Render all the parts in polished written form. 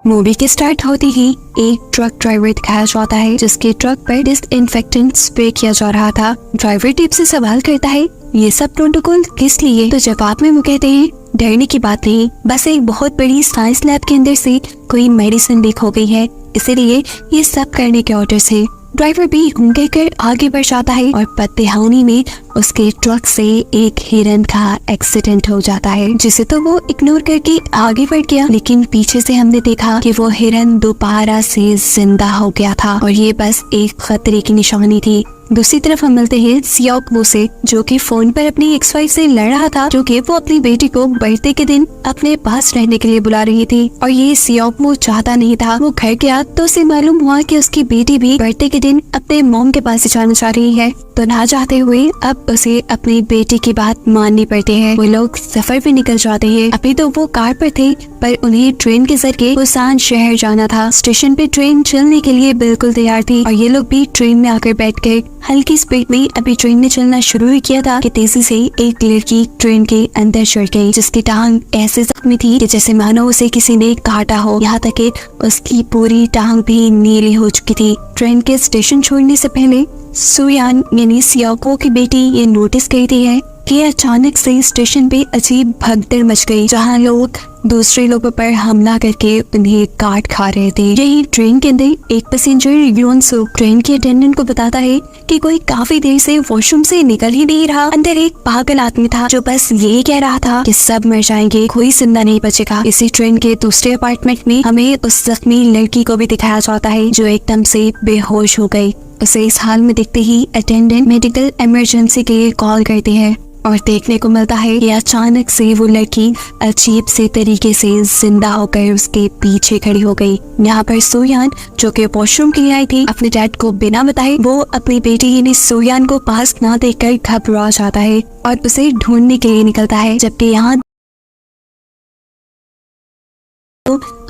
Movie के start होते ही एक ट्रक ड्राइवर दिखाया जाता है जिसके ट्रक पर डिसइंफेक्टेंट स्प्रे किया जा रहा था। ड्राइवर टीप से सवाल करता है, ये सब प्रोटोकॉल किस लिए? तो जवाब में वो कहते हैं, डरने की बात नहीं, बस एक बहुत बड़ी साइंस लैब के अंदर से कोई मेडिसिन लीक हो गई है, इसीलिए ये सब करने के ऑर्डर है। ड्राइवर भी हुंके कर आगे बढ़ जाता है और पत्तेहानी में उसके ट्रक से एक हिरन का एक्सीडेंट हो जाता है, जिसे तो वो इग्नोर करके आगे बढ़ गया। लेकिन पीछे से हमने देखा कि वो हिरन दोबारा से जिंदा हो गया था और ये बस एक खतरे की निशानी थी। दूसरी तरफ हम मिलते हैं सियोक से, जो कि फोन पर अपनी एक्स वाइफ से लड़ रहा था, जो कि वो अपनी बेटी को बर्थडे के दिन अपने पास रहने के लिए बुला रही थी। और ये सियोक चाहता नहीं था। वो घर गया तो उसे मालूम हुआ कि उसकी बेटी भी बर्थडे के दिन अपने मॉम के पास जाना चाह रही है, तो ना चाहते हुए अब उसे अपनी बेटी की बात माननी पड़ती है। वो लोग सफर पे निकल जाते हैं। अभी तो वो कार पर थे, पर उन्हें ट्रेन के जरिए बुसान शहर जाना था। स्टेशन पे ट्रेन चलने के लिए बिल्कुल तैयार थी और ये लोग भी ट्रेन में आकर बैठ गए। हल्की स्पीड में अभी ट्रेन ने चलना शुरू ही किया था कि तेजी से एक लड़की ट्रेन के अंदर चढ़ गई, जिसकी टांग ऐसे जख्मी थी कि जैसे मानो उसे किसी ने काटा हो। यहाँ तक कि उसकी पूरी टांग भी नीली हो चुकी थी। ट्रेन के स्टेशन छोड़ने से पहले सुयान यानी सियोको की बेटी ये नोटिस करती है कि अचानक से स्टेशन पे अजीब भगदड़ मच गई, जहाँ लोग दूसरे लोगों पर हमला करके उन्हें काट खा रहे थे। यही ट्रेन के अंदर एक पैसेंजर योनसो ट्रेन के अटेंडेंट को बताता है कि कोई काफी देर से वॉशरूम से निकल ही नहीं रहा। अंदर एक पागल आदमी था जो बस ये कह रहा था कि सब मर जाएंगे, कोई जिंदा नहीं बचेगा। इसी ट्रेन के दूसरे अपार्टमेंट में हमें उस जख्मी लड़की को भी दिखाया जाता है जो एकदम से बेहोश हो गई। उसे इस हाल में देखते ही अटेंडेंट मेडिकल इमरजेंसी के लिए कॉल करते हैं और देखने को मिलता है कि अचानक से वो लड़की अजीब से तरीके से जिंदा होकर उसके पीछे खड़ी हो गई। यहाँ पर सोयान, जो कि वॉशरूम के लिए आई थी, अपने डैड को बिना बताए वो अपनी बेटी यानी सोयान को पास ना देखकर घबरा जाता है और उसे ढूंढने के लिए निकलता है। जबकि यहाँ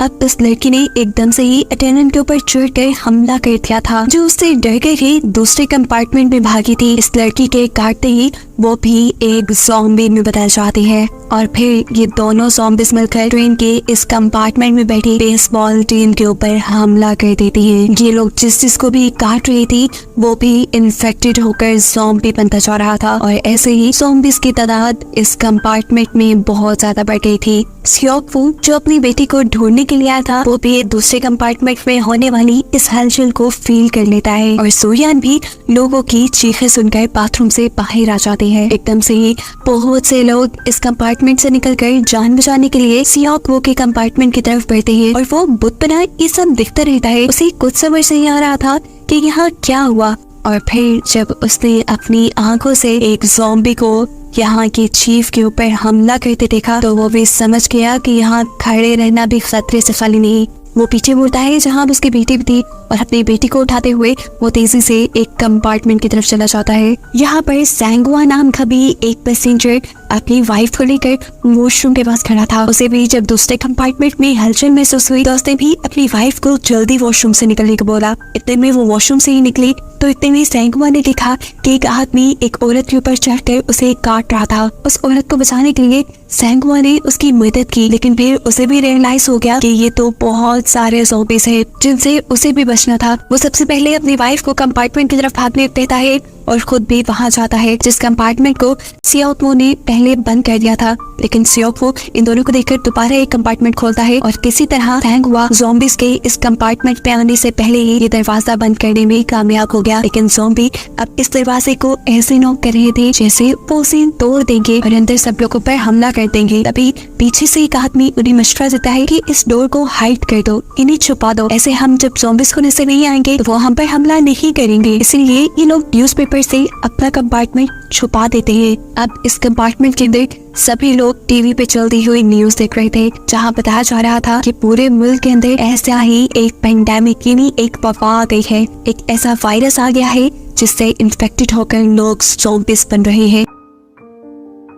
अब इस लड़की ने एकदम से ही अटेंडेंट के ऊपर चढ़कर हमला कर दिया था, जो उससे डर कर ही दूसरे कंपार्टमेंट में भागी थी। इस लड़की के काटते ही वो भी एक ज़ॉम्बी में बदल जाती है और फिर ये दोनों ज़ॉम्बीज मिलकर ट्रेन के इस कंपार्टमेंट में बैठी बेसबॉल टीम के ऊपर हमला कर देती है। ये लोग जिसको भी काट रही थी वो भी इन्फेक्टेड होकर ज़ॉम्बी बनता जा रहा था और ऐसे ही ज़ॉम्बीज की तादाद इस कंपार्टमेंट में बहुत ज्यादा बढ़ गई थी। सियोकफू, जो अपनी बेटी को ढूंढने के लिए आया था, वो भी दूसरे कंपार्टमेंट में होने वाली इस हलचल को फील कर लेता है और सोयान भी लोगों की चीखें सुनकर बाथरूम से बाहर आ जाते हैं। एकदम से ही बहुत से लोग इस कंपार्टमेंट से निकलकर जान बचाने के लिए सियोकफू के कंपार्टमेंट की तरफ बढ़ते हैं और वो बुत बना ये सब दिखता रहता है। उसे कुछ समझ नहीं आ रहा था कि यहाँ क्या हुआ। और फिर जब उसने अपनी आंखों से एक ज़ॉम्बी को यहाँ के चीफ के ऊपर हमला करते देखा, तो वो भी समझ गया कि यहाँ खड़े रहना भी खतरे से खाली नहीं। वो पीछे मुड़ता है जहाँ उसकी बेटी भी थी और अपनी बेटी को उठाते हुए वो तेजी से एक कंपार्टमेंट की तरफ चला जाता है। यहाँ पर सैंगवा नाम का भी एक पैसेंजर अपनी वाइफ को लेकर वॉशरूम के पास खड़ा था। उसे भी जब दूसरे कंपार्टमेंट में हलचल महसूस हुई तो उसने भी अपनी वाइफ को जल्दी वॉशरूम से निकलने को बोला। इतने में वो वॉशरूम से ही निकली तो इतने में सैंगवा ने देखा कि एक आदमी एक औरत के ऊपर चढ़कर उसे काट रहा था। उस औरत को बचाने के लिए सैंगवा ने उसकी मदद की, लेकिन फिर उसे भी रियलाइज हो गया कि ये तो बहुत सारे ज़ॉम्बीज़ हैं जिनसे उसे भी बचना था। वो सबसे पहले अपनी वाइफ को कंपार्टमेंट की तरफ भागने देता है और खुद भी वहां जाता है जिस कंपार्टमेंट को सियोकफू ने पहले बंद कर दिया था। लेकिन सियोकफू इन दोनों को देखकर दोबारा एक कंपार्टमेंट खोलता है और किसी तरह सैंगवा ज़ॉम्बीज़ के इस कंपार्टमेंट पे आने से पहले ही ये दरवाजा बंद करने में कामयाब हो गया। लेकिन ज़ॉम्बी अब इस दरवाजे को ऐसे नॉक कर रहे थे जैसे वो उसे तोड़ देंगे और अंदर सब लोगों पर हमला कर देंगे। तभी पीछे से एक आदमी उन्हें मशवरा देता है कि इस डोर को हाइड कर दो, इन्हें छुपा दो, ऐसे हम जब ज़ॉम्बीज़ को नजर नहीं आएंगे तो वो हम पर हमला नहीं करेंगे। इसलिए ये लोग न्यूज़पेपर से अपना कंपार्टमेंट छुपा देते हैं। अब इस कंपार्टमेंट के अंदर सभी लोग टीवी पे चलती हुई न्यूज़ देख रहे थे, जहां बताया जा रहा था कि पूरे मुल्क के अंदर ऐसा ही एक पेंडेमिक यानी एक वबा आ गई है, एक ऐसा वायरस आ गया है जिससे इन्फेक्टेड होकर लोग ज़ॉम्बीज़ बन रहे हैं।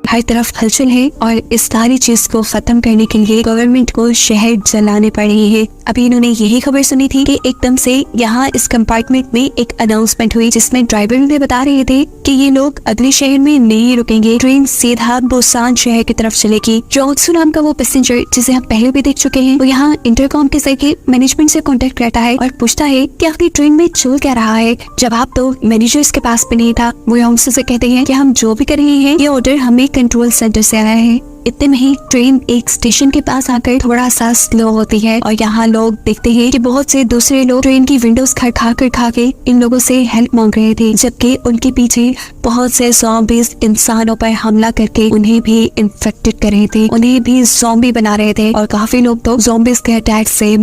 हर तरफ हलचल है और इस सारी चीज को खत्म करने के लिए गवर्नमेंट को शहर जलाने पड़ रही है। अभी इन्होंने यही खबर सुनी थी कि एकदम से यहाँ इस कंपार्टमेंट में एक अनाउंसमेंट हुई जिसमें ड्राइवर ने बता रहे थे कि ये लोग अगले शहर में नहीं रुकेंगे, ट्रेन सीधा बुसान शहर की तरफ चलेगी। जोक्सू नाम का वो पैसेंजर जिसे हम पहले भी देख चुके हैं, वो यहाँ इंटरकॉम के जरिए मैनेजमेंट से कांटेक्ट करता है और पूछता है कि आखिर ट्रेन में चल क्या रहा है। जवाब तो मैनेजर्स के पास भी नहीं था। वो योंगसू से कहते हैं कि हम जो भी कर रहे हैं ये ऑर्डर हमें कंट्रोल सेंटर से आया है। इतने में ही ट्रेन एक स्टेशन के पास आकर थोड़ा सा स्लो होती है और यहाँ लोग देखते हैं कि बहुत से दूसरे लोग ट्रेन की विंडोज खड़खा के इन लोगों से हेल्प मांग रहे थे, जबकि उनके पीछे बहुत से ज़ॉम्बीज इंसानों पर हमला करके उन्हें भी इन्फेक्टेड कर रहे थे, उन्हें भी ज़ॉम्बी बना रहे थे और काफी लोग तो ज़ॉम्बीज के अटैक से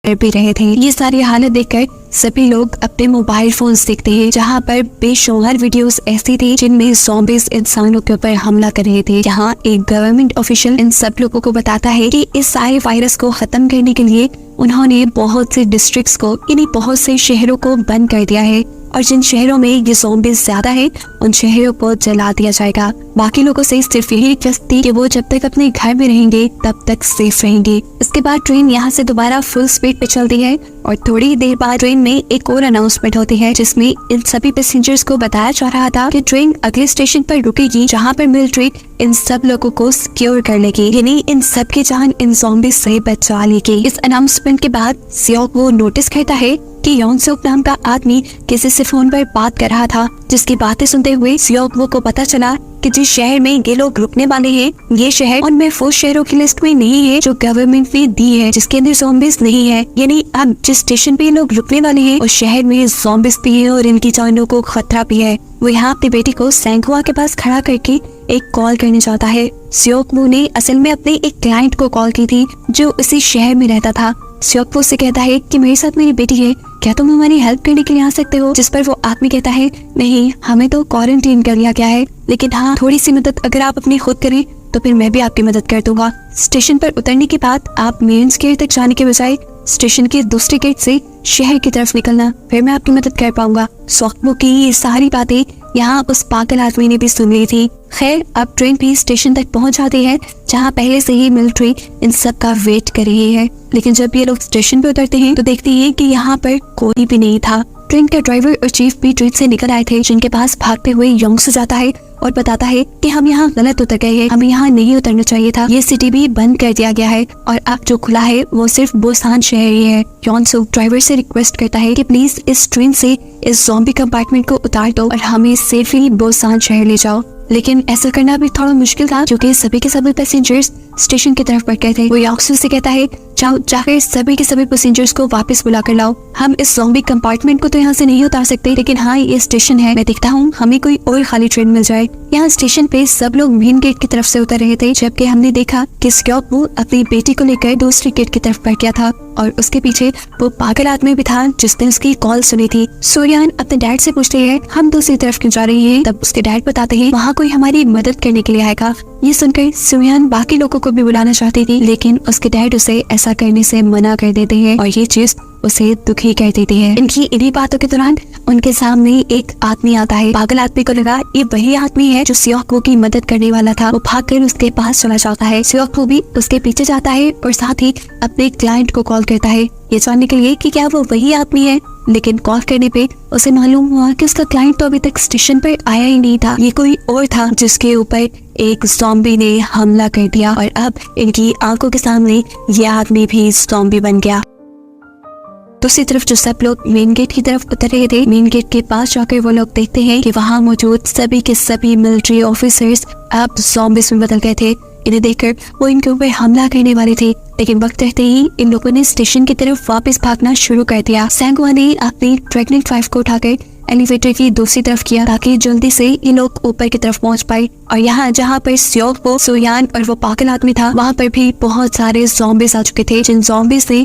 भी रहे थे। ये सारी हालत देखकर सभी लोग अपने मोबाइल फोन्स देखते हैं जहाँ पर बेशुमार वीडियोस ऐसी थी जिनमें ज़ॉम्बीज इंसानों के ऊपर हमला कर रहे थे। यहाँ एक गवर्नमेंट ऑफिशियल इन सब लोगों को बताता है कि इस सारे वायरस को खत्म करने के लिए उन्होंने बहुत से डिस्ट्रिक्ट्स को यानी बहुत से शहरों को बंद कर दिया है और जिन शहरों में ये ज़ॉम्बीज ज्यादा है उन शहरों को जला दिया जाएगा। बाकी लोगों से सिर्फ यही रिक्वेस्ट थी कि वो जब तक अपने घर में रहेंगे तब तक सेफ रहेंगे। इसके बाद ट्रेन यहाँ से दोबारा फुल स्पीड पे चलती है और थोड़ी देर बाद ट्रेन में एक और अनाउंसमेंट होती है जिसमें इन सभी पैसेंजर्स को बताया जा रहा था कि ट्रेन अगले स्टेशन पर रुकेगी जहाँ पर मिलिट्री इन सब लोगों को सिक्योर कर लेगी, यानी इन सब की जान इन ज़ॉम्बीज से बचा लेगी। इस अनाउंसमेंट के बाद सियोक वो नोटिस करता है कि योंगसुक नाम का आदमी किसी से फोन पर बात कर रहा था, जिसकी बातें सुनते हुए सियोक को पता चला कि जिस शहर में ये लोग रुकने वाले हैं ये शहर उन महफूज शहरों की लिस्ट में नहीं है जो गवर्नमेंट ने दी है, जिसके अंदर ज़ॉम्बीज नहीं है। यानी अब जिस स्टेशन पे ये लोग रुकने वाले हैं उस शहर में ज़ॉम्बीज भी है और इनकी जानों को खतरा भी है। वो यहाँ अपनी बेटी को सैंगहुआ के पास खड़ा करके एक कॉल करने चाहता है। सियोकवू ने असल में अपने एक क्लाइंट को कॉल की थी जो इसी शहर में रहता था। सियोकवू से कहता है कि मेरे साथ मेरी बेटी है, क्या तुम हमारी हेल्प करने के लिए आ सकते हो? जिस पर वो आदमी कहता है नहीं, हमें तो क्वारंटीन कर लिया गया है, लेकिन हाँ थोड़ी सी मदद अगर आप अपनी खुद करें तो फिर मैं भी आपकी मदद कर दूंगा। स्टेशन पर उतरने के बाद आप मेन गेट तक जाने के बजाय स्टेशन के दूसरे गेट से शहर की तरफ निकलना, फिर मैं आपकी मदद कर पाऊंगा। सियोकवू की ये सारी बातें यहाँ उस पागल आदमी ने भी सुन ली थी। खैर अब ट्रेन भी स्टेशन तक पहुँच जाती है जहाँ पहले से ही मिलिट्री इन सब का वेट कर रही है, लेकिन जब ये लोग स्टेशन पे उतरते हैं तो देखते हैं कि यहाँ पर कोई भी नहीं था। ट्रेन का ड्राइवर और चीफ भी ट्रेन से निकल आए थे, जिनके पास भागते हुए योंगसू जाता है और बताता है कि हम यहाँ गलत उतर गए हैं, हमें यहाँ नहीं उतरना चाहिए था, ये सिटी भी बंद कर दिया गया है और अब जो खुला है वो सिर्फ बुसान शहर ही है। योंगसू ड्राइवर से रिक्वेस्ट करता है कि प्लीज इस ट्रेन से इस ज़ॉम्बी कंपार्टमेंट को उतार दो और हमें सेफली बुसान शहर ले जाओ। लेकिन ऐसा करना भी थोड़ा मुश्किल था क्योंकि सभी के सभी पैसेंजर्स स्टेशन की तरफ बढ़ गए थे। वो योंगसू से कहता है जाओ जाकर सभी के सभी पैसेंजर्स को वापस बुला कर लाओ, हम इस ज़ॉम्बी कंपार्टमेंट को तो यहाँ से नहीं उतार सकते, लेकिन हाँ ये स्टेशन है, मैं देखता हूँ हमें कोई और खाली ट्रेन मिल जाए। यहाँ स्टेशन पे सब लोग मेन गेट की तरफ से उतर रहे थे, जबकि हमने देखा कि सियोकवू अपनी बेटी को लेकर दूसरी गेट की तरफ बढ़ गया था और उसके पीछे वो पागल आदमी भी था जिसने उसकी कॉल सुनी थी। सोयान अपने डैड से पूछते हैं हम दूसरी तरफ क्यों जा रही हैं? तब उसके डैड बताते हैं वहाँ कोई हमारी मदद करने के लिए आएगा। ये सुनकर सोयान बाकी लोगों को भी बुलाना चाहती थी, लेकिन उसके डैड उसे ऐसा करने से मना कर देते हैं और ये चीज उसे दुखी कर देती है। इनकी इन्हीं बातों के दौरान उनके सामने एक आदमी आता है। पागल आदमी को लगा ये वही आदमी है जो सियोकवू की मदद करने वाला था। वो भागकर उसके पास चला जाता है। सियोकवू भी उसके पीछे जाता है और साथ ही अपने क्लाइंट को कॉल करता है ये जानने के लिए कि क्या वो वही आदमी है, लेकिन कॉल करने पे उसे मालूम हुआ कि उसका क्लाइंट तो अभी तक स्टेशन पर आया ही नहीं था, ये कोई और था जिसके ऊपर एक ज़ॉम्बी ने हमला कर दिया और अब इनकी आंखों के सामने ये आदमी भी ज़ॉम्बी बन गया। दूसरी तरफ जो सब लोग मेन गेट की तरफ उतर रहे थे, मेन गेट के पास जाकर वो लोग देखते हैं कि वहाँ मौजूद सभी के सभी मिलिट्री ऑफिसर्स अब ज़ॉम्बीज में बदल गए थे। इन्हें देखकर वो इनके ऊपर हमला करने वाले थे, लेकिन वक्त रहते ही इन लोगों ने स्टेशन की तरफ वापस भागना शुरू कर दिया। सैंगहुआ ने अपनी प्रेग्नेंट वाइफ को उठाकर एलिवेटर की दूसरी तरफ किया ताकि जल्दी से ये लोग ऊपर की तरफ पहुंच पाए। और यहाँ जहाँ पर सियोकवू, सोयान और वो पागल आदमी था वहाँ पर भी बहुत सारे ज़ॉम्बीज आ चुके थे, जिन ज़ॉम्बीज ने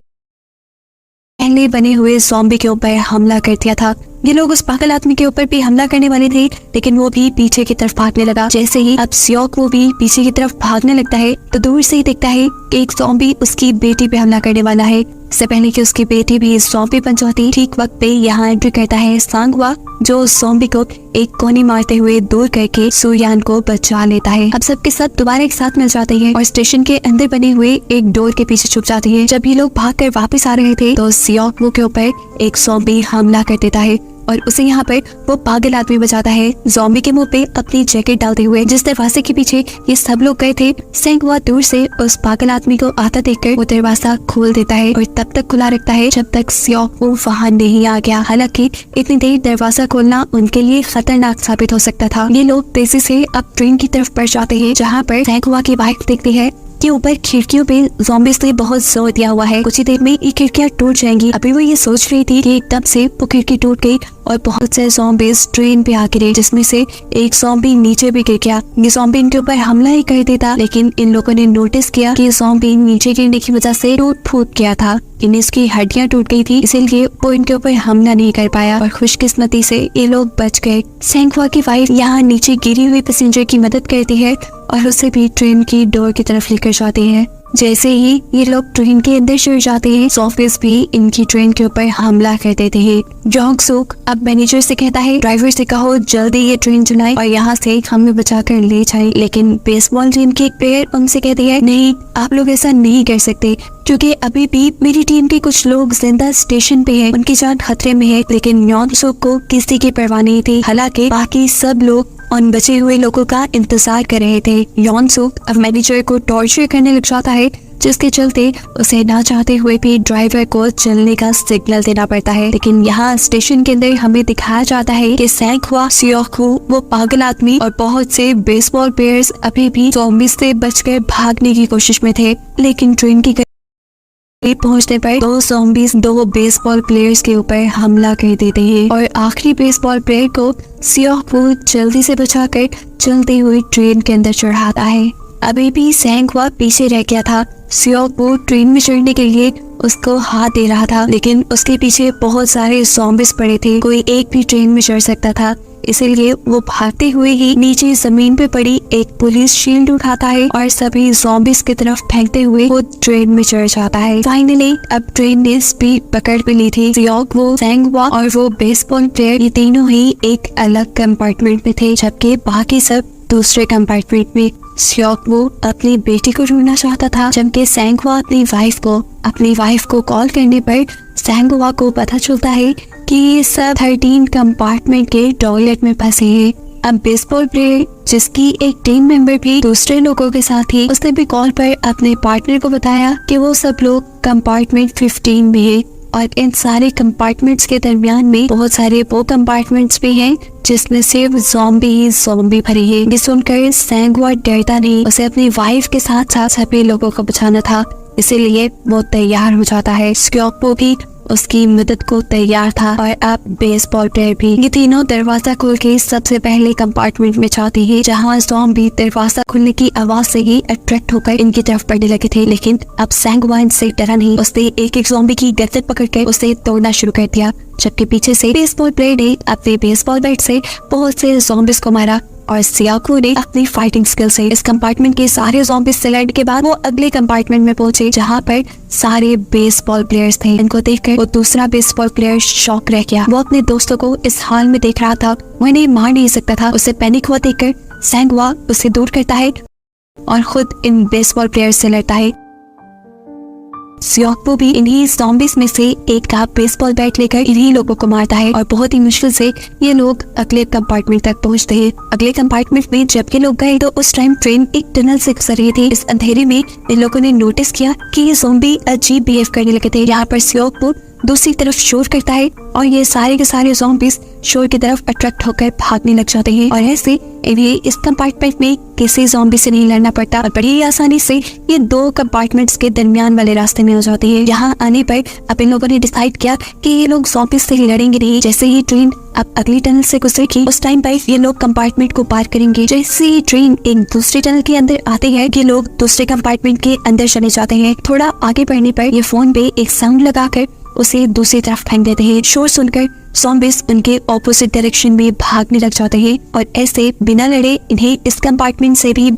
पहले बने हुए ज़ॉम्बी के ऊपर हमला कर दिया था। ये लोग उस पागल आदमी के ऊपर भी हमला करने वाले थे, लेकिन वो भी पीछे की तरफ भागने लगा। जैसे ही अब सियोकवू भी पीछे की तरफ भागने लगता है तो दूर से ही दिखता है कि एक ज़ॉम्बी उसकी बेटी पे हमला करने वाला है। इससे पहले कि उसकी बेटी भी ज़ॉम्बी बन जाती, ठीक वक्त पे यहाँ एंट्री करता है सांगवा, जो ज़ॉम्बी को एक कोनी मारते हुए दूर करके सुयान को बचा लेता है। अब सबके साथ दोबारा एक साथ मिल जाते हैं और स्टेशन के अंदर बने हुए एक डोर के पीछे छुप जाती है। जब ये लोग भागकर वापस आ रहे थे तो सियोकवू के ऊपर एक ज़ॉम्बी हमला कर देता है और उसे यहाँ पर वो पागल आदमी बचाता है, ज़ॉम्बी के मुंह पे अपनी जैकेट डालते हुए। जिस दरवाजे के पीछे ये सब लोग गए थे, सांगवा दूर से उस पागल आदमी को आता देखकर वो दरवाजा खोल देता है और तब तक खुला रखता है जब तक सियोकवू वहाँ नहीं आ गया। हालांकि इतनी देर दरवाजा खोलना उनके लिए खतरनाक साबित हो सकता था। ये लोग तेजी से अब ट्रेन की तरफ बढ़ जाते हैं, जहाँ पर सांगवा की बाइक देखती है कि ऊपर खिड़कियों पे ज़ॉम्बीज़ से बहुत जोर दिया हुआ है, कुछ ही देर में ये खिड़कियां टूट जाएंगी। अभी वो ये सोच रही थी कि एकदम से वो खिड़की टूट गई और बहुत से ज़ॉम्बीज़ ट्रेन पे आ गिरे, जिसमें से एक ज़ॉम्बी नीचे भी गिर गया। ये ज़ॉम्बी इनके ऊपर हमला ही कर देता, लेकिन इन लोगों ने नोटिस किया कि ज़ॉम्बी नीचे गिरने की वजह से टूट फूट गया था, इसकी हड्डियां टूट गई थी, इसीलिए वो इनके ऊपर हमला नहीं कर पाया और खुशकिस्मती से ये लोग बच गए। सांगवा की वाइफ यहाँ नीचे गिरी हुई पैसेंजर की मदद करती है और उसे भी ट्रेन की डोर की तरफ लेकर जाती है। जैसे ही ये लोग ट्रेन के अंदर चढ़ जाते हैं, ज़ॉम्बीज़ भी इनकी ट्रेन के ऊपर हमला कर देते हैं। जोंग सुक अब मैनेजर से कहता है, ड्राइवर से कहो जल्दी ये ट्रेन चलाए और यहाँ से हमें बचाकर ले जाए। लेकिन बेसबॉल टीम के एक प्लेयर उनसे कहती है, नहीं, आप लोग ऐसा नहीं कर सकते, क्योंकि अभी भी मेरी टीम के कुछ लोग जिंदा स्टेशन पे हैं, उनकी जान खतरे में है। लेकिन योन सुक को किसी की परवाह नहीं थी, हालांकि बाकी सब लोग उन बचे हुए लोगों का इंतजार कर रहे थे। योन सुक अब मैनेजर को टॉर्चर करने लग जाता है, जिसके चलते उसे ना चाहते हुए भी ड्राइवर को चलने का सिग्नल देना पड़ता है। लेकिन यहाँ स्टेशन के अंदर हमें दिखाया जाता है कि सांगवा, सियोकवू, वो पागल आदमी और बहुत से बेसबॉल प्लेयर्स अभी भी ज़ॉम्बीज़ से बचकर भागने की कोशिश में थे। लेकिन ट्रेन की पहुंचने पर दो ज़ॉम्बीज़ दो बेसबॉल प्लेयर्स के ऊपर हमला कर देते हैं और आखिरी बेसबॉल प्लेयर को सियोकवू जल्दी से बचाकर चलती हुई ट्रेन के अंदर चढ़ाता है। अभी भी सांगवा पीछे रह गया था। सियोकवू ट्रेन में चढ़ने के लिए उसको हाथ दे रहा था, लेकिन उसके पीछे बहुत सारे ज़ॉम्बीज़ पड़े थे, कोई एक भी ट्रेन में चढ़ सकता था। इसीलिए वो भागते हुए ही नीचे जमीन पे पड़ी एक पुलिस शील्ड उठाता है और सभी ज़ॉम्बीज़ की तरफ फेंकते हुए वो ट्रेन में चढ़ जाता है। फाइनली अब ट्रेन ने स्पीड पकड़ भी ली थी। सियोकवू, सांगवा और वो बेसबॉल प्लेयर, ये तीनों ही एक अलग कंपार्टमेंट में थे, जबकि बाकी सब दूसरे कंपार्टमेंट में। सियोकवू अपनी बेटी को ढूंढना चाहता था, जबकि सांगवा अपनी वाइफ को कॉल करने पर सांगवा को पता चलता है कि ये सब 13 कंपार्टमेंट के टॉयलेट में फंसे हैं। अब बेसबॉल प्लेयर, जिसकी एक टीम मेंबर भी दूसरे लोगों के साथ थी, उसने भी कॉल पर अपने पार्टनर को बताया कि वो सब लोग कंपार्टमेंट 15 में है और इन सारे कंपार्टमेंट्स के दरमियान में बहुत सारे वो कंपार्टमेंट्स भी हैं जिसमें सिर्फ ज़ॉम्बी भरी है। ये सुनकर सांगवा डरता नहीं, उसे अपनी वाइफ के साथ साथ सभी लोगों को बचाना था, इसीलिए वो तैयार हो जाता है। सियोकवू भी उसकी मदद को तैयार था और अब बेसबॉल प्लेयर भी। ये तीनों दरवाजा खोल के सबसे पहले कंपार्टमेंट में जाती है, जहाँ ज़ॉम्बी दरवाजा खुलने की आवाज से ही अट्रैक्ट होकर इनकी तरफ बढ़ने लगे थे। लेकिन अब सांगवा इनसे डरा नहीं, उसने एक एक ज़ॉम्बी की गर्दन पकड़कर उसे तोड़ना शुरू कर दिया, जबकि पीछे से बेसबॉल प्लेयर ने अपने बेसबॉल बैट से बहुत से ज़ॉम्बीज़ को मारा और सियोकवू ने अपनी फाइटिंग स्किल से इस कंपार्टमेंट के सारे ज़ॉम्बीज़ से लड़ने के बाद वो अगले कंपार्टमेंट में पहुंचे, जहां पर सारे बेसबॉल प्लेयर्स थे। इनको देखकर वो दूसरा बेसबॉल प्लेयर शॉक रह गया। वो अपने दोस्तों को इस हाल में देख रहा था, वो इन्हें मार नहीं सकता था। उसे पैनिक हुआ देखकर सांगवा उसे दूर करता है और खुद इन बेसबॉल प्लेयर से लड़ता है। सियोकवू भी इन्हीं ज़ॉम्बीज़ में से एक का बेसबॉल बैट लेकर इन्हीं लोगों को मारता है और बहुत ही मुश्किल से ये लोग अगले कंपार्टमेंट तक पहुंचते हैं। अगले कंपार्टमेंट में जब ये लोग गए तो उस टाइम ट्रेन एक टनल से गुजर रही थी। इस अंधेरे में इन लोगों ने नोटिस किया कि ये ज़ॉम्बी अजीब बिहेव करने लगे थे। यहाँ पर सियोकवू दूसरी तरफ शोर करता है और ये सारे के सारे ज़ॉम्बीज़ शोर की तरफ अट्रैक्ट होकर भागने लग जाते हैं और ऐसे इन्हें इस कंपार्टमेंट में किसी ज़ॉम्बी से नहीं लड़ना पड़ता और बड़ी आसानी से ये दो कंपार्टमेंट्स के दरमियान वाले रास्ते में हो जाते हैं। यहाँ आने पर अब इन लोगों ने डिसाइड किया कि ये लोग ज़ॉम्बीज़ से लड़ेंगे नहीं। जैसे ही ट्रेन अब अगली टनल से गुजरेगी उस टाइम पर ये लोग कंपार्टमेंट को पार करेंगे। जैसे ही ट्रेन एक दूसरी टनल के अंदर आते हैं, ये लोग दूसरे कंपार्टमेंट के अंदर चले जाते हैं। थोड़ा आगे बढ़ने पर ये फोन पे एक साउंड लगाकर उसे दूसरी तरफ फेंक देते हैं। शोर सुनकर ज़ॉम्बीज़ उनके ऑपोजिट डायरेक्शन में भागने लग जाते हैं और ऐसे बिना लड़े इन्हें इस कंपार्टमेंट से भी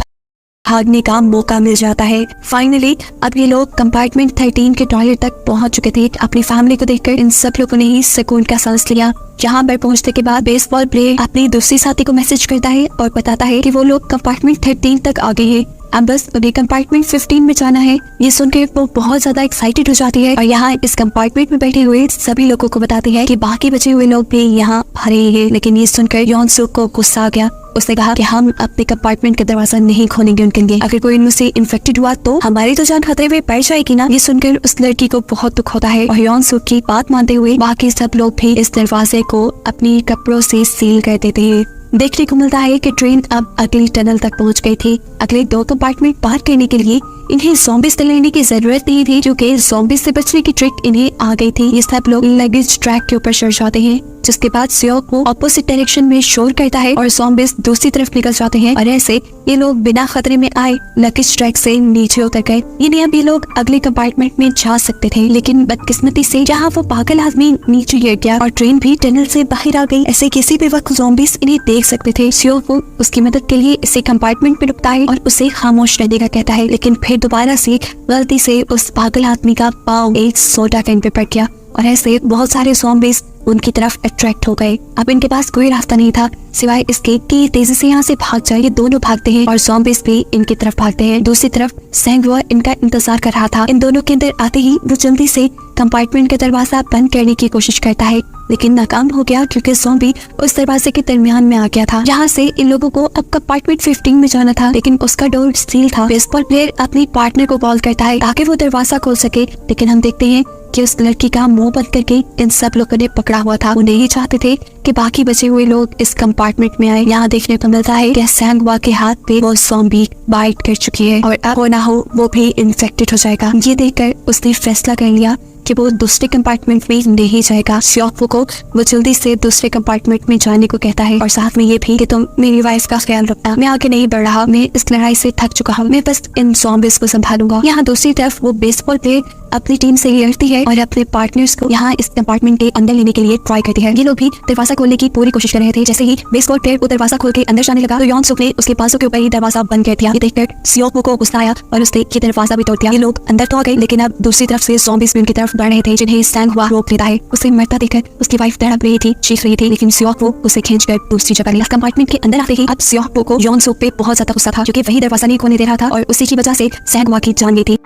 भागने का मौका मिल जाता है। फाइनली अब ये लोग कंपार्टमेंट 13 के टॉयलेट तक पहुंच चुके थे। अपनी फैमिली को देखकर इन सब लोगों ने ही सुकून का सांस लिया। यहाँ पर पहुंचने के बाद बेसबॉल प्लेयर अपनी दूसरी साथी को मैसेज करता है और बताता है कि वो लोग कंपार्टमेंट 13 तक आ गए हैं, अब बस उन्हें कंपार्टमेंट 15 में जाना है। ये सुनकर वो बहुत ज्यादा एक्साइटेड हो जाती है और यहाँ इस कंपार्टमेंट में बैठे हुए सभी लोगों को बताती है कि बाकी बचे हुए लोग भी यहाँ आ रहे हैं। लेकिन ये सुनकर यॉन सूक को गुस्सा आ गया। उसने कहा कि हम अपने कंपार्टमेंट का दरवाजा नहीं खोलेंगे उनके लिए, अगर कोई इनमें से इन्फेक्टेड हुआ तो हमारी तो जान खतरे में पड़ जाएगी ना। ये सुनकर उस लड़की को बहुत दुख होता है और यॉन सूक की बात मानते हुए बाकी सब लोग भी इस दरवाजे को अपनी कपड़ों से सील कर देते हैं। देखने को मिलता है कि ट्रेन अब अगली टनल तक पहुंच गई थी। अगले 2 कंपार्टमेंट पार करने के लिए इन्हें ज़ॉम्बीज़ से लड़ने की जरूरत नहीं थी, क्योंकि ज़ॉम्बीज़ से बचने की ट्रिक इन्हें आ गई थी। ये सब लोग लगेज ट्रैक के ऊपर चढ़ जाते हैं, जिसके बाद सियोक वो ऑपोजिट डायरेक्शन में शोर करता है और ज़ॉम्बीज़ दूसरी तरफ निकल जाते हैं और ऐसे ये लोग बिना खतरे में आए लगेज ट्रैक से नीचे उतर गए। यानी अब ये लोग अगले कंपार्टमेंट में जा सकते थे, लेकिन बदकिस्मती से जहाँ वो पागल आदमी नीचे गिर गया और ट्रेन भी टनल से बाहर आ गई। ऐसे किसी भी वक्त ज़ॉम्बीज़ इन्हें देख सकते थे। सियोक वो उसकी मदद के लिए इसे कंपार्टमेंट में रुकता है और उसे खामोश रहने का कहता है, लेकिन फिर दोबारा से गलती से उस पागल आदमी का पाँव एक सोडा कैन पे पड़ गया और ऐसे बहुत सारे ज़ॉम्बीज़ उनकी तरफ अट्रैक्ट हो गए। अब इनके पास कोई रास्ता नहीं था सिवाय इसके कि तेजी से यहाँ से भाग जाए। ये दोनों भागते हैं और ज़ॉम्बीज़ भी इनकी तरफ भागते हैं। दूसरी तरफ सैंगवा इनका इंतजार कर रहा था। इन दोनों के अंदर आते ही वो जल्दी से कंपार्टमेंट का दरवाजा बंद करने की कोशिश करता है, लेकिन नाकाम हो गया क्योंकि ज़ॉम्बी उस दरवाजे के दरमियान में आ गया था, जहाँ से इन लोगों को अब कंपार्टमेंट 15 में जाना था, लेकिन उसका डोर सील था। बेसबॉल प्लेयर अपनी पार्टनर को कॉल करता है ताकि वो दरवाजा खोल सके, लेकिन हम देखते हैं कि उस लड़की का मुंह बंद करके इन सब लोगों ने पकड़ा हुआ था। वो नहीं चाहते थे कि बाकी बचे हुए लोग इस कंपार्टमेंट में आए। यहाँ देखने को मिलता है कि सैंगवा के हाथ पे वो ज़ॉम्बी बाइट कर चुकी है और अब वो ना हो वो भी इन्फेक्टेड हो जाएगा। ये देखकर उसने फैसला कर लिया कि वो दूसरे कंपार्टमेंट में नहीं जाएगा। सियोक को वो जल्दी से दूसरे कंपार्टमेंट में जाने को कहता है और साथ में ये भी कि तुम मेरी वाइफ का ख्याल रखना, मैं आगे नहीं बढ़ रहा, मैं इस लड़ाई से थक चुका हूँ, मैं बस इन ज़ॉम्बीज़ को संभालूंगा। यहाँ दूसरी तरफ वो बेसबॉल प्लेयर अपनी टीम से लड़ती है और अपने पार्टनर्स को यहाँ इस कंपार्टमेंट के अंदर लेने के लिए ट्राई करती है। ये लोग भी दरवाजा खोलने की पूरी कोशिश कर रहे थे। जैसे ही बेसबॉल प्लेयर वो दरवाजा खोल के अंदर जाने लगा तो यॉन सूक ने उसके बाजू के ऊपर ही दरवाजा बंद कर दिया। ये देखकर सियोक को गुस्सा आया और उसने ये दरवाजा भी तोड़ दिया। ये लोग अंदर तो आ गए, लेकिन अब दूसरी तरफ से ज़ॉम्बीज़ भी उनकी तरफ बढ़ रहे थे, जिन्हें सैंगवा रोक लेता है। उसे मरता देखकर उसकी वाइफ तड़प रही थी, चीख रही थी, लेकिन सियोक वो उसे खींचकर दूसरी जगह लिया। कंपार्टमेंट के अंदर आते ही अब सियोक को यॉन सूक पे बहुत ज्यादा गुस्सा था, क्योंकि वही दरवाजा नहीं खोलने दे रहा था और उसी की वजह से सैंगवा की जान गई थी।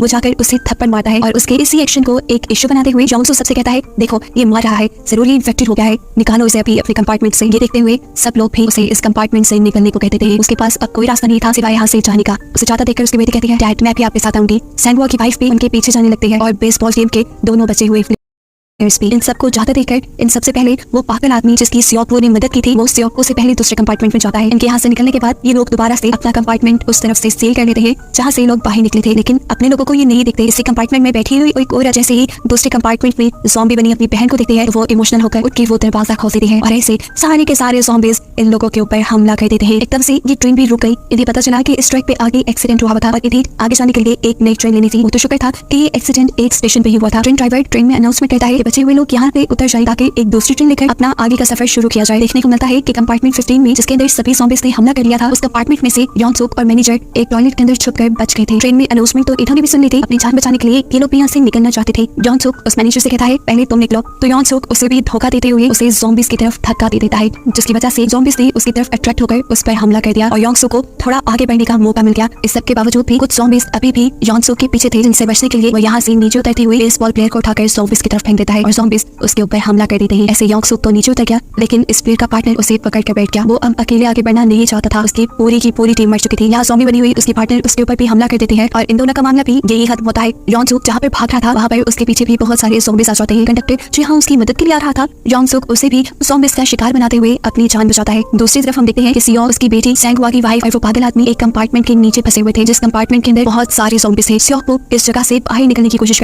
वो जाकर उसे थप्पड़ मारता है और उसके इसी एक्शन को एक इशू बनाते हुए यॉन सूक सबसे कहता है, देखो ये मर रहा है, जरूरी इन्फेक्टेड हो गया है, निकालो इसे अभी अपने कंपार्टमेंट से। ये देखते हुए सब लोग भी उसे इस कंपार्टमेंट से निकलने को कहते थे। उसके पास अब कोई रास्ता नहीं था सिवाय यहाँ से जाने का। उसे जाता देखकर उसकी बेटी कहती है, डैड मैं भी आपके साथ आऊंगी। सैंगवा की वाइफ भी उनके पीछे जाने लगती है और बेसबॉल टीम के दोनों बचे हुए इन सबको जाते देखकर इन सबसे पहले वो पागल आदमी जिसकी सियोको ने मदद की थी, वो सियोको से पहले दूसरे कंपार्टमेंट में जाता है। इनके यहाँ से निकलने के बाद ये लोग दोबारा से अपना कंपार्टमेंट उस तरफ से सील कर लेते हैं जहाँ से लोग बाहर निकले थे, लेकिन अपने लोगों को ये नहीं देखते। इसी कंपार्टमेंट में बैठी हुई एक औरत जैसे ही दूसरे कंपार्टमेंट में ज़ॉम्बी बनी अपनी बहन को देखती है, वो इमोशनल होकर उठ के वो दरवाजा खोल देती है और ऐसे सारे के सारे ज़ॉम्बीज़ इन लोगों के ऊपर हमला कर देते हैं। एकदम से ये ट्रेन भी रुक गई। इन्हें पता चला कि इस ट्रैक पे आगे एक्सीडेंट हुआ था और इन्हें आगे जाने के लिए एक नई ट्रेन लेनी थी। वो तो शुक्र था कि ये एक्सीडेंट एक स्टेशन पे ही हुआ था। ट्रेन ड्राइवर ट्रेन में अनाउंसमेंट करता है कि बचे हुए लोग यहाँ पे उतर जाए ताकि एक दूसरी ट्रेन लेकर अपना आगे का सफर शुरू किया जाए। देखने को मिलता है कि कंपार्टमेंट 15 में जिसके अंदर सभी ज़ॉम्बीज़ ने हमला कर लिया था, उस कंपार्टमेंट में से यॉन सूक और मैनेजर एक टॉयलेट के अंदर छुपकर बच गए थे। ट्रेन में अनाउंसमेंट तो इन्होंने भी सुन ली थी। अपनी जान बचाने के लिए ये लोग भी यहाँ से निकलना चाहते थे। यॉन सूक उस मैनेजर से कहता है पहले तुम निकलो, तो यॉन सूक उसे भी धोखा देते हुए उसे ज़ॉम्बीज़ की तरफ धक्का दे देता है, जिसकी वजह से ज़ॉम्बीज़ ने उसकी तरफ अट्रैक्ट होकर उस पर हमला कर दिया और यॉन सूक को थोड़ा आगे बढ़ने का मौका मिल गया। इस सब के बावजूद भी कुछ ज़ॉम्बीज़ अभी भी यॉन सूक के पीछे थे, जिनसे बचने के लिए वो यहाँ से नीचे उतरते हुए बेसबॉल प्लेयर को उठाकर ज़ॉम्बीज़ की तरफ फेंक देता है और ज़ॉम्बीज़ उसके ऊपर हमला कर देते हैं। ऐसे यॉन सूक तो नीचे उतर गया, लेकिन इस प्लेयर का पार्टनर उसे पकड़ कर बैठ गया। वो अब अकेले आगे बढ़ना नहीं चाहता था, उसकी पूरी की पूरी टीम मर चुकी थी। यहाँ ज़ॉम्बी बनी हुई उसकी पार्टनर उसके ऊपर भी हमला कर देते हैं और इन दोनों का मामला भी यही खत्म होता है। यॉन सूक जहाँ पर भाग रहा था वहाँ पर उसके पीछे भी बहुत सारे ज़ॉम्बीज़ आ जाते हैं। कंडक्टर जो यहाँ उसकी मदद के लिए आ रहा था, यॉन सूक उसे भी ज़ॉम्बीज़ का शिकार बनाते हुए अपनी जान बचाता है। दूसरी तरफ हम देखते हैं कि सियोक, उसकी बेटी, सैंगवा की वाइफ और वो पागल आदमी एक कंपार्टमेंट के नीचे फंसे हुए थे, जिस कंपार्टमेंट के अंदर बहुत सारे ज़ॉम्बीज़ थे। सियोक इस जगह से बाहर निकलने की कोशिश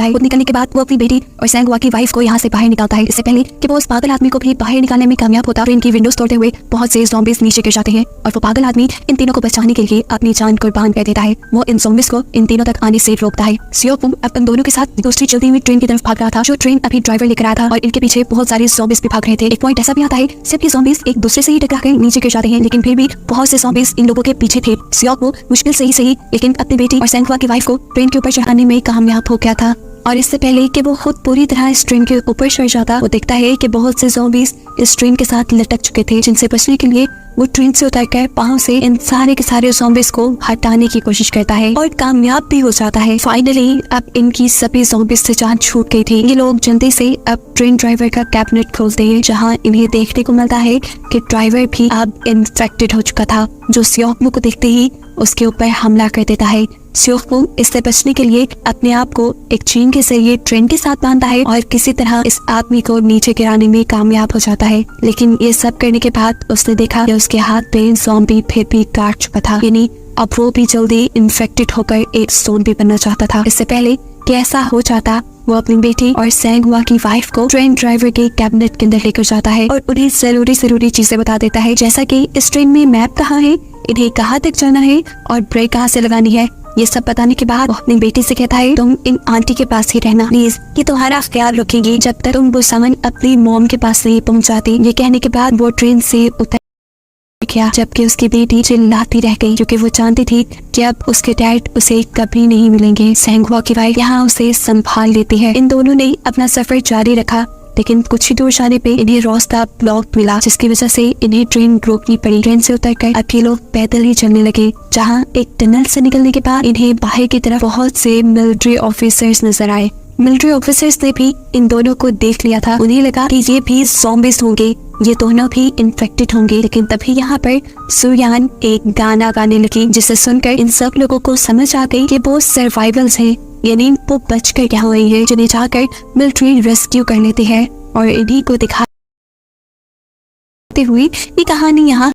निकलता है। निकलने के बाद वो अपनी बेटी और सैंग हुआ की वाइफ को यहाँ से बाहर निकालता है। इससे पहले कि वो उस पागल आदमी को भी बाहर निकालने में कामयाब होता, ट्रेन की विंडोज तोड़ते हुए बहुत से ज़ॉम्बीज नीचे गिर जाते हैं और वो पागल आदमी इन तीनों को बचाने के लिए अपनी जान कुर्बान कर देता है। वो इन ज़ॉम्बीज को इन तीनों तक आने से रोकता है। सियोक अपन दोनों के साथ दूसरी चलती हुई ट्रेन की तरफ भाग रहा था, जो ट्रेन अभी ड्राइवर लेकर आया था, और इनके पीछे बहुत सारे ज़ॉम्बीज भी भाग रहे थे। एक पॉइंट ऐसा भी आता है सिर्फ ये ज़ॉम्बीज एक दूसरे से ही टकरा कर नीचे गिर जाते हैं, लेकिन फिर भी बहुत से ज़ॉम्बीज इन लोगों के पीछे थे। सियोक मुश्किल से ही सही लेकिन अपनी बेटी और सैंग हुआ की वाइफ को ट्रेन के ऊपर चढ़ाने में कामयाब हो गया था। और इससे पहले कि वो खुद पूरी तरह इस ट्रेन के ऊपर चढ़ जाता, वो देखता है कि बहुत से ज़ॉम्बीज इस ट्रेन के साथ लटक चुके थे, जिनसे बचने के लिए वो ट्रेन से उतरकर पाँव से इन सारे के सारे ज़ॉम्बीज को हटाने की कोशिश करता है और कामयाब भी हो जाता है। फाइनली अब इनकी सभी ज़ॉम्बीज से जान छूट गई थी। ये लोग जल्दी से अब ट्रेन ड्राइवर का कैबिनेट खोलते हैं, जहाँ इन्हें देखने को मिलता है कि ड्राइवर भी अब इन्फेक्टेड हो चुका था, जो सियोक को देखते ही उसके ऊपर हमला कर देता है। सियोक इससे बचने के लिए अपने आप को एक चेन के जरिए ट्रेन के साथ बांधता है और किसी तरह इस आदमी को नीचे गिराने में कामयाब हो जाता है। लेकिन ये सब करने के बाद उसने देखा कि उसके हाथ पे ज़ॉम्बी फिर भी काट चुका था, यानी अब वो भी जल्दी इन्फेक्टेड होकर एक ज़ॉम्बी बनना चाहता था। इससे पहले कि ऐसा हो जाता, वो अपनी बेटी और सैंग हुआ की वाइफ को ट्रेन ड्राइवर के कैबिनेट के अंदर लेकर जाता है और उन्हें जरूरी चीजें बता देता है, जैसा कि इस ट्रेन में मैप कहाँ है, इन्हें कहाँ तक जाना है और ब्रेक कहाँ से लगानी है। ये सब बताने के बाद वो अपनी बेटी से कहता है, तुम इन आंटी के पास ही रहना प्लीज, ये तुम्हारा ख्याल रखेगी जब तक तुम वो सामान अपनी मॉम के पास नहीं पहुँचाती। ये कहने के बाद वो ट्रेन से उतर गया, जबकि उसकी बेटी चिल्लाती रह गई, क्योंकि वो जानती थी कि अब उसके डैड उसे कभी नहीं मिलेंगे। सैंग हुआ की वाइफ यहाँ उसे संभाल लेती है। इन दोनों ने अपना सफर जारी रखा, लेकिन कुछ ही दूर जाने पे इन्हें रास्ता ब्लॉक मिला, जिसकी वजह से इन्हें ट्रेन रोकनी पड़ी। ट्रेन से उतरकर अब ये लोग पैदल ही चलने लगे, जहाँ एक टनल से निकलने के बाद इन्हें बाहर की तरफ बहुत से मिलिट्री ऑफिसर्स नजर आए। मिलिट्री ऑफिसर्स ने भी इन दोनों को देख लिया था, उन्हें लगा कि ये भी ज़ॉम्बीज होंगे, ये दोनों भी इन्फेक्टेड होंगे। लेकिन तभी यहाँ पर सुयान एक गाना गाने लगी, जिसे सुनकर इन सब लोगों को समझ आ गई कि वो सर्वाइवल्स हैं, यानी वो बच कर क्या हुई है, जिन्हें जाकर मिलिट्री रेस्क्यू कर लेती है और इन्हीं को दिखाते हुए ये कहानी यहाँ